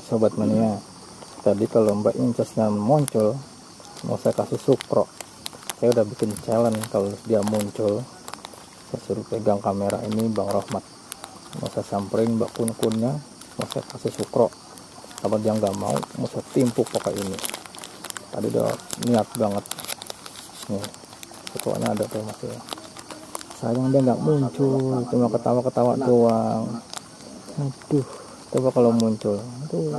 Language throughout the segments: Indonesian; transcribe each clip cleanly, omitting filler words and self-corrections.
Sobat Mania, tadi kalau Mbak Incasnya muncul mau saya kasih sukro. Saya udah bikin challenge, kalau dia muncul saya suruh pegang kamera ini Bang Rohmat, mau saya samperin Mbak Kun-kunnya, mau saya kasih sukro. Kalau dia nggak mau saya timpuk pakai ini. Tadi udah niat banget nih, sukronya ada tuh masih. Sayang dia nggak muncul, cuma ketawa-ketawa doang. Aduh, coba kalau muncul. Aduh.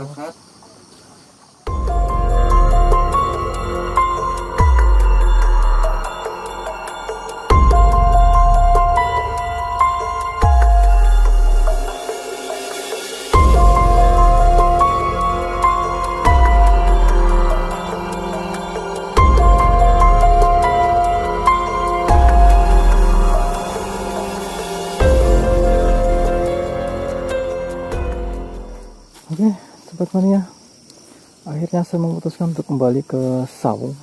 Oke, Sobat Mania, akhirnya saya memutuskan untuk kembali ke saung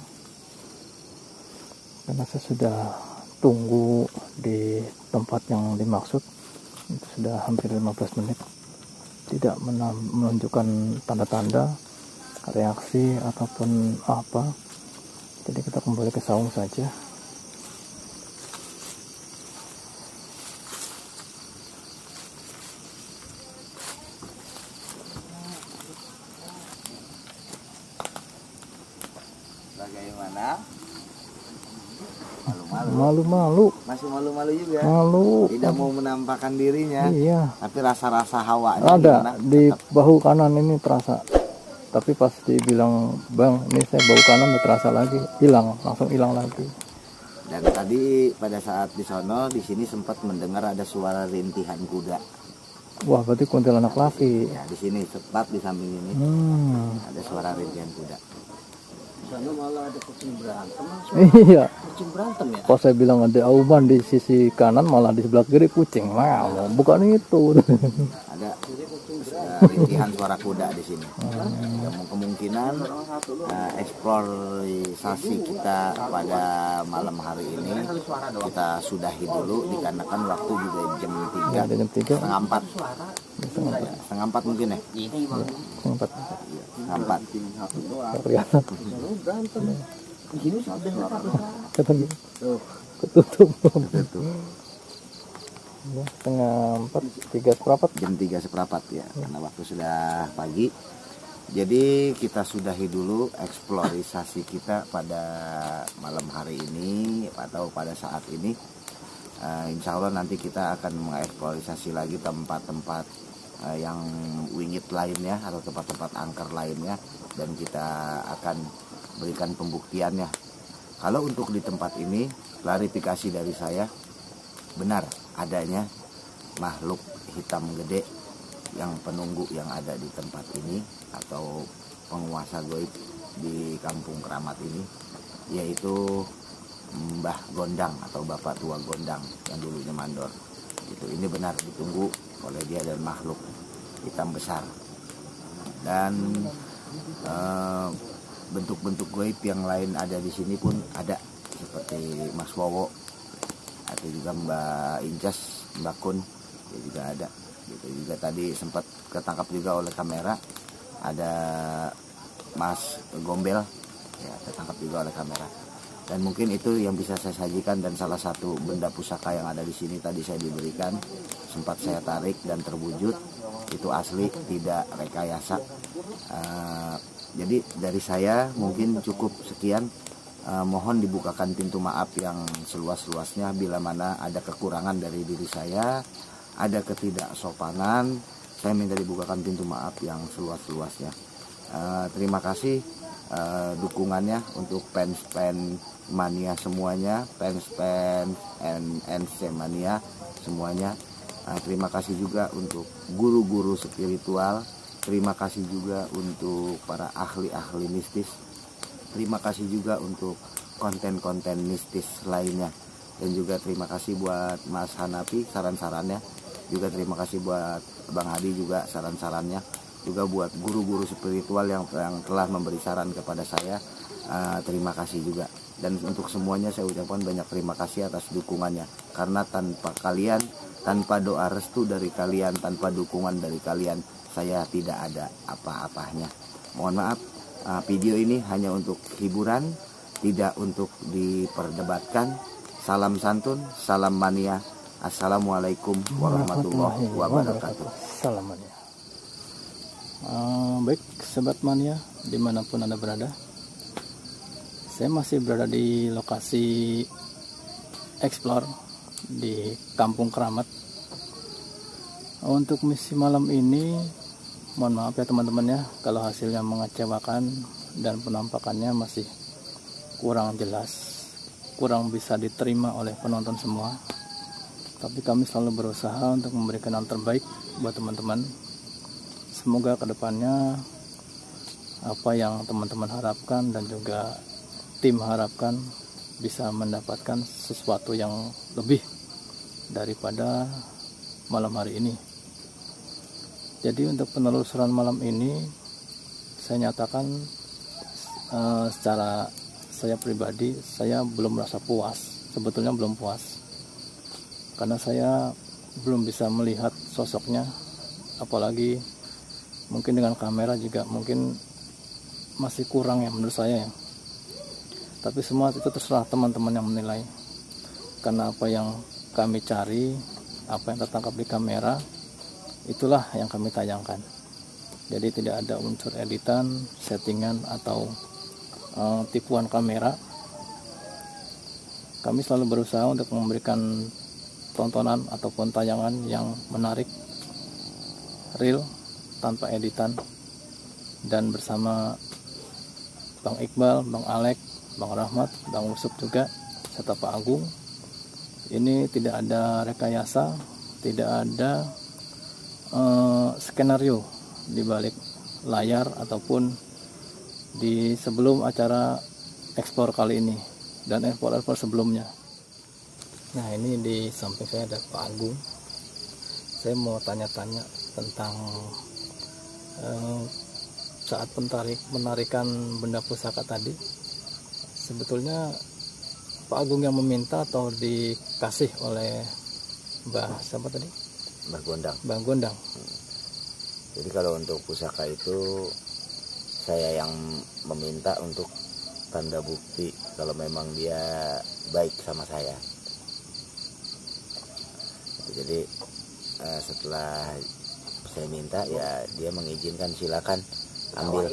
karena saya sudah tunggu di tempat yang dimaksud itu sudah hampir 15 menit, tidak menunjukkan tanda-tanda reaksi ataupun apa. Jadi kita kembali ke saung saja. Bagaimana? Malu-malu. Masih malu-malu juga. Malu. Tidak mau menampakkan dirinya. Iya. Tapi rasa-rasa hawanya Ada gimana? di bahu kanan ini terasa. Tapi pas dibilang Bang, ini saya bahu kanan udah terasa lagi, hilang, langsung hilang lagi. Dan tadi pada saat di sono, di sini sempat mendengar ada suara rintihan kuda. Wah, berarti kuntilanak laki. Ya, di sini tepat di samping ini ada suara rintihan kuda. Sana malah ada kucing berantem. Iya. Kucing berantem ya? Pas saya bilang ada auban di sisi kanan, malah di sebelah kiri kucing. Nah, bukan itu. Ada rintihan suara kuda di sini. Kemungkinan eksplorasi kita pada malam hari ini kita sudahi dulu dikarenakan waktu juga jam 3, jam 3. setengah 4. Setengah 4 mungkin ya? Sempat. Setengah 4. Kelihatan. Berantem. Di sini sudah ketutup. Ya, setengah 4, 3 seperempat. Jam 3 seperempat ya, karena waktu sudah pagi. Jadi kita sudahi dulu eksplorasi kita pada malam hari ini atau pada saat ini. Insya Allah nanti kita akan mengeksplorasi lagi tempat-tempat yang wingit lainnya atau tempat-tempat angker lainnya, dan kita akan berikan pembuktiannya. Kalau untuk di tempat ini, klarifikasi dari saya, benar adanya makhluk hitam gede yang penunggu yang ada di tempat ini atau penguasa goib di kampung Keramat ini, yaitu Mbah Gondang atau Bapak Tua Gondang yang dulunya mandor. Ini benar ditunggu oleh dia dan makhluk hitam besar. Dan bentuk-bentuk goib yang lain ada di sini pun ada, seperti Mas Wowo atau juga Mbak Incas, Mbak Kun, ya juga ada. Gitu juga tadi sempat ketangkap juga oleh kamera, ada Mas Gombel, ya ketangkap juga oleh kamera. Dan mungkin itu yang bisa saya sajikan, dan salah satu benda pusaka yang ada di sini tadi saya diberikan, sempat saya tarik dan terwujud, itu asli, tidak rekayasa. Jadi dari saya mungkin cukup sekian. Mohon dibukakan pintu maaf yang seluas-luasnya bila mana ada kekurangan dari diri saya, ada ketidaksopanan, saya minta dibukakan pintu maaf yang seluas-luasnya. Terima kasih dukungannya untuk fans mania semuanya, fans NC mania semuanya. Terima kasih juga untuk guru-guru spiritual, terima kasih juga untuk para ahli-ahli mistis, terima kasih juga untuk konten-konten mistis lainnya, dan juga terima kasih buat Mas Hanafi saran-sarannya, juga terima kasih buat Bang Hadi juga saran-sarannya, juga buat guru-guru spiritual yang telah memberi saran kepada saya. Terima kasih juga, dan untuk semuanya saya ucapkan banyak terima kasih atas dukungannya, karena tanpa kalian, tanpa doa restu dari kalian, tanpa dukungan dari kalian, saya tidak ada apa-apanya. Mohon maaf, video ini hanya untuk hiburan, tidak untuk diperdebatkan. Salam santun, salam mania. Assalamualaikum warahmatullahi wabarakatuh. Salam mania. Baik sobat mania, dimanapun Anda berada, saya masih berada di lokasi explore di Kampung Keramat. Untuk misi malam ini, mohon maaf ya teman-teman ya kalau hasilnya mengecewakan dan penampakannya masih kurang jelas, kurang bisa diterima oleh penonton semua. Tapi kami selalu berusaha untuk memberikan yang terbaik buat teman-teman. Semoga kedepannya apa yang teman-teman harapkan dan juga tim harapkan bisa mendapatkan sesuatu yang lebih daripada malam hari ini. Jadi untuk penelusuran malam ini, saya nyatakan secara saya pribadi, saya belum merasa puas. Sebetulnya belum puas, karena saya belum bisa melihat sosoknya, apalagi mungkin dengan kamera juga mungkin masih kurang ya menurut saya ya. Tapi semua itu terserah teman-teman yang menilai, karena apa yang kami cari, apa yang tertangkap di kamera, itulah yang kami tayangkan. Jadi tidak ada unsur editan, settingan atau tipuan kamera. Kami selalu berusaha untuk memberikan tontonan ataupun tayangan yang menarik, real, tanpa editan. Dan bersama Bang Iqbal, Bang Alek, Bang Rahmat, Bang Usup juga, serta Pak Agung, ini tidak ada rekayasa, tidak ada skenario di balik layar ataupun di sebelum acara ekspor kali ini dan ekspor sebelumnya. Nah, ini di samping saya ada Pak Agung. Saya mau tanya-tanya tentang saat penarikan benda pusaka tadi. Sebetulnya Pak Agung yang meminta atau dikasih oleh Mbah siapa tadi? Mbah Gondang. Mbah Gondang. Jadi kalau untuk pusaka itu saya yang meminta untuk tanda bukti kalau memang dia baik sama saya. Jadi setelah saya minta ya dia mengizinkan, silakan ambil.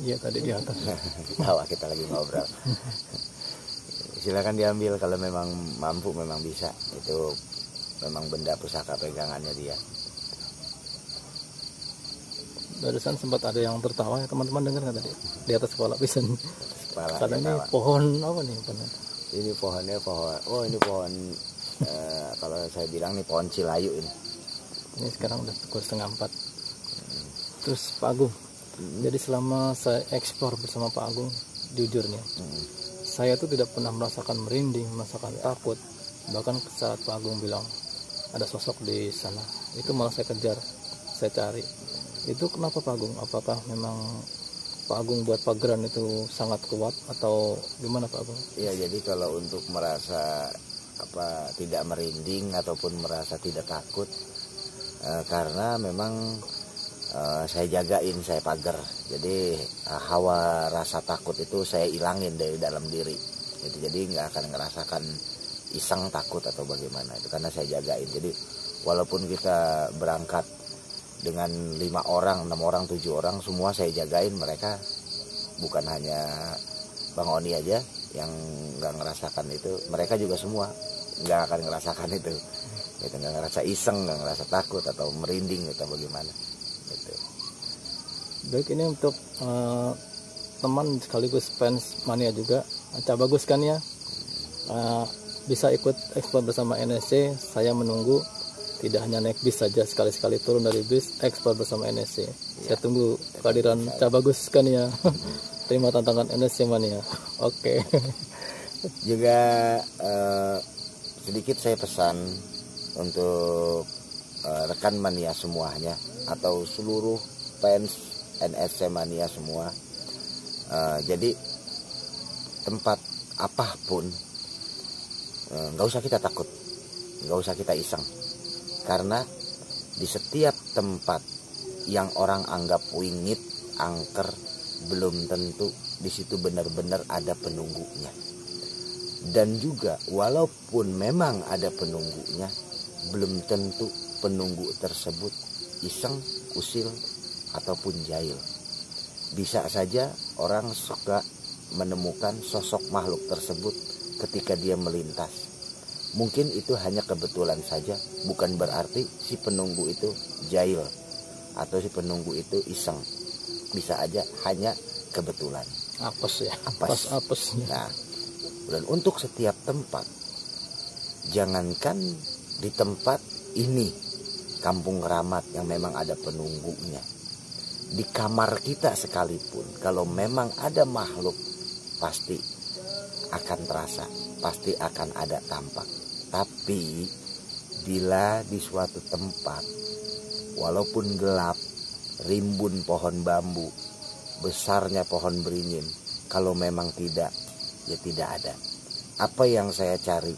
Iya tadi di atas. Tawa kita lagi ngobrol. Silakan diambil kalau memang mampu, memang bisa. Itu memang benda pusaka pegangannya dia. Barusan sempat ada yang tertawa ya, teman-teman dengar nggak tadi? Di atas kepala pisan. Karena ini tawa. pohon apa nih? Ini pohonnya ini pohon kalau saya bilang nih pohon cilayu ini. Ini sekarang udah pukul 3:30. Terus Pak Agung, jadi selama saya ekspor bersama Pak Agung, jujurnya, saya tuh tidak pernah merasakan merinding, merasakan takut. Bahkan saat Pak Agung bilang ada sosok di sana, itu malah saya kejar, saya cari. Itu kenapa Pak Agung? Apakah memang Pak Agung buat pageran itu sangat kuat atau gimana Pak Agung? Iya, jadi kalau untuk merasa tidak merinding ataupun merasa tidak takut, karena memang saya jagain, saya pagar. Jadi hawa rasa takut itu saya ilangin dari dalam diri. Jadi nggak akan ngerasakan iseng takut atau bagaimana, itu karena saya jagain. Jadi walaupun kita berangkat dengan 5 orang, 6 orang, 7 orang, semua saya jagain. Mereka bukan hanya Bang Oni aja yang nggak ngerasakan itu, mereka juga semua nggak akan ngerasakan itu. Gitu, nggak ngerasa iseng, nggak ngerasa takut atau merinding atau bagaimana. Gitu. Baik, ini untuk teman sekaligus fans mania juga, Ca bagus kan ya, bisa ikut ekspor bersama NSC. Saya menunggu, tidak hanya naik bis saja, sekali-sekali turun dari bis ekspor bersama NSC. Saya tunggu kehadiran Ca bagus kan ya. Terima tantangan NSC mania. Oke. Juga sedikit saya pesan untuk rekan mania semuanya atau seluruh fans NSC mania semua. Jadi tempat apapun nggak usah kita takut, nggak usah kita iseng, karena di setiap tempat yang orang anggap wingit, angker, belum tentu di situ benar-benar ada penunggunya. Dan juga walaupun memang ada penunggunya, belum tentu penunggu tersebut iseng, usil, ataupun jahil. Bisa saja orang suka menemukan sosok makhluk tersebut ketika dia melintas. Mungkin itu hanya kebetulan saja, bukan berarti si penunggu itu jahil atau si penunggu itu iseng. Bisa aja hanya kebetulan. Apes ya, Apes. apesnya. Nah, dan untuk setiap tempat, jangankan di tempat ini, kampung keramat yang memang ada penunggunya, di kamar kita sekalipun, kalau memang ada makhluk, pasti akan terasa, pasti akan ada tampak. Tapi bila di suatu tempat, walaupun gelap, rimbun pohon bambu, besarnya pohon beringin, kalau memang tidak, ya tidak ada. Apa yang saya cari,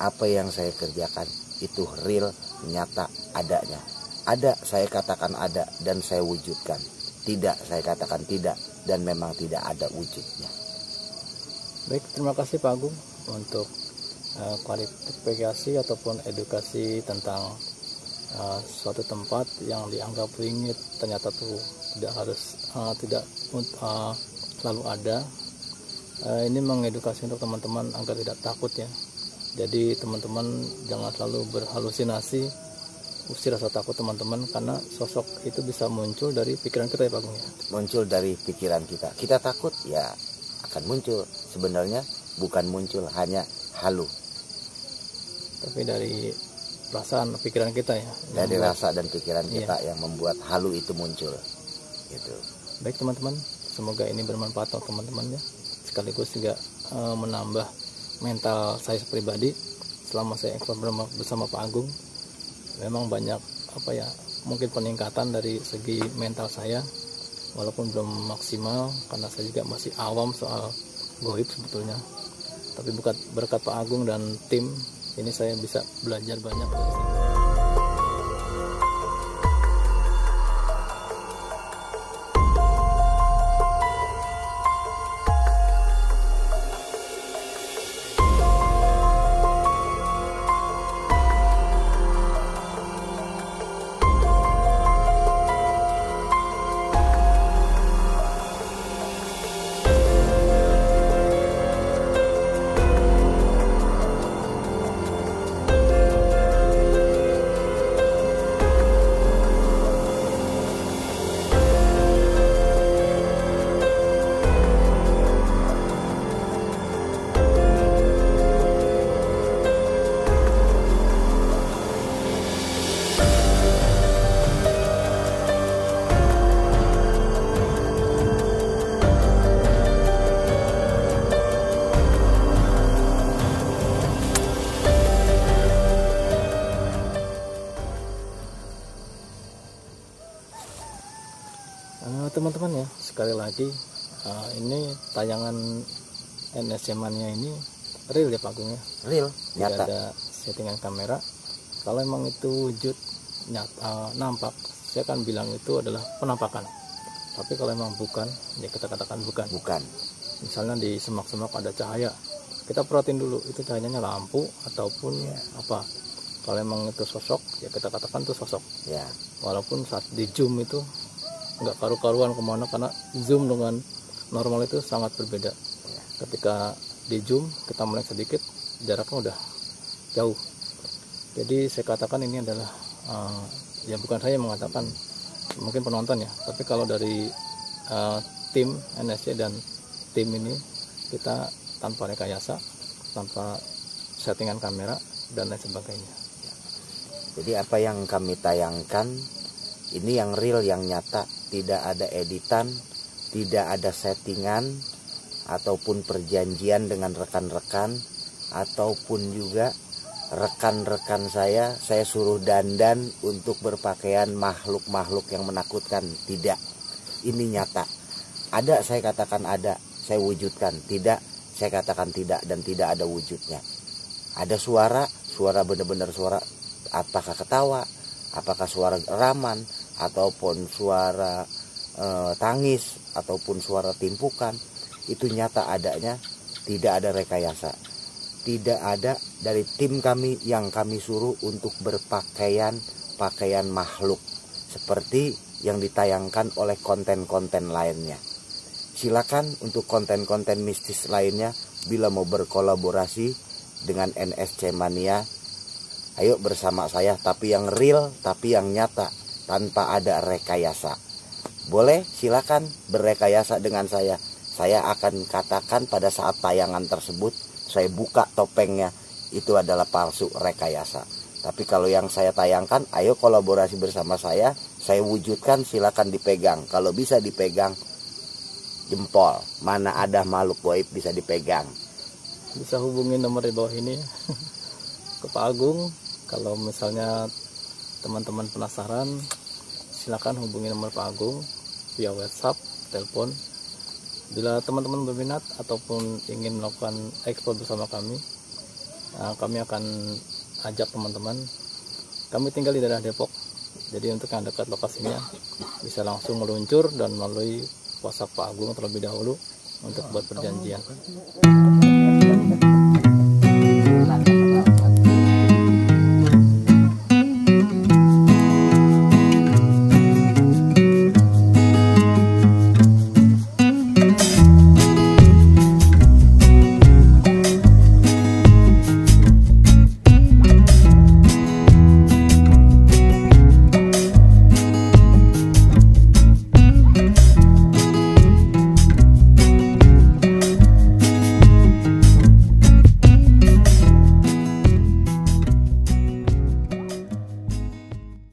apa yang saya kerjakan, itu real, nyata, adanya. Ada, saya katakan ada, dan saya wujudkan. Tidak, saya katakan tidak, dan memang tidak ada wujudnya. Baik, terima kasih Pak Agung untuk klarifikasi ataupun edukasi tentang suatu tempat yang dianggap wingit ternyata tuh tidak harus selalu ada. Ini mengedukasi untuk teman-teman agar tidak takut ya. Jadi teman-teman jangan selalu berhalusinasi, usir rasa takut teman-teman, karena sosok itu bisa muncul dari pikiran kita ya Pak Agung ya. Muncul dari pikiran kita. Kita takut ya akan muncul. Sebenarnya bukan muncul, hanya halu. Tapi dari perasaan pikiran kita ya. Dari rasa dan pikiran kita yang membuat halu itu muncul. Gitu. Baik teman-teman, semoga ini bermanfaat untuk teman-teman ya. Sekaligus juga menambah mental saya pribadi selama saya ekspor bersama Pak Agung. Memang banyak mungkin peningkatan dari segi mental saya, walaupun belum maksimal karena saya juga masih awam soal goib sebetulnya. Tapi berkat Pak Agung dan tim ini saya bisa belajar banyak dari sini. Teman-teman ya, sekali lagi ini tayangan NSC Mania ini real ya Pak Agung ya. Real, Tidak nyata. ada settingan kamera. Kalau emang itu wujud nyata, nampak, saya akan bilang itu adalah penampakan. Tapi kalau emang bukan, ya kita katakan bukan. Bukan. Misalnya di semak-semak ada cahaya, kita perhatiin dulu itu cahayanya lampu ataupun apa. Kalau emang itu sosok, ya kita katakan itu sosok. Ya. Walaupun saat di zoom itu nggak karu-karuan kemana, karena zoom dengan normal itu sangat berbeda. Ketika di zoom kita melek sedikit, jaraknya udah jauh. Jadi saya katakan ini adalah ya bukan saya yang mengatakan, mungkin penonton ya, tapi kalau dari tim NSC dan tim ini, kita tanpa rekayasa, tanpa settingan kamera dan lain sebagainya. Jadi apa yang kami tayangkan ini yang real, yang nyata, tidak ada editan, tidak ada settingan ataupun perjanjian dengan rekan-rekan, ataupun juga rekan-rekan saya suruh dandan untuk berpakaian makhluk-makhluk yang menakutkan. Tidak, ini nyata. Ada, saya katakan ada, saya wujudkan. Tidak, saya katakan tidak, dan tidak ada wujudnya. Ada suara benar-benar suara, apakah ketawa, apakah suara raman, ataupun suara tangis ataupun suara timpukan, itu nyata adanya, tidak ada rekayasa. Tidak ada dari tim kami yang kami suruh untuk berpakaian makhluk seperti yang ditayangkan oleh konten-konten lainnya. Silakan untuk konten-konten mistis lainnya, bila mau berkolaborasi dengan NSC Mania, ayo bersama saya, tapi yang real, tapi yang nyata, tanpa ada rekayasa. Boleh, silakan berrekayasa dengan saya. Saya akan katakan pada saat tayangan tersebut, saya buka topengnya, itu adalah palsu, rekayasa. Tapi kalau yang saya tayangkan, ayo kolaborasi bersama saya wujudkan, silakan dipegang. Kalau bisa dipegang, jempol. Mana ada makhluk gaib bisa dipegang. Bisa hubungi nomor di bawah ini ke Pak Agung. Kalau misalnya teman-teman penasaran, silakan hubungi nomor Pak Agung via WhatsApp, telepon. Bila teman-teman berminat ataupun ingin melakukan eksplor bersama kami akan ajak teman-teman. Kami tinggal di daerah Depok, jadi untuk yang dekat lokasinya bisa langsung meluncur dan melalui WhatsApp Pak Agung terlebih dahulu untuk buat perjanjian.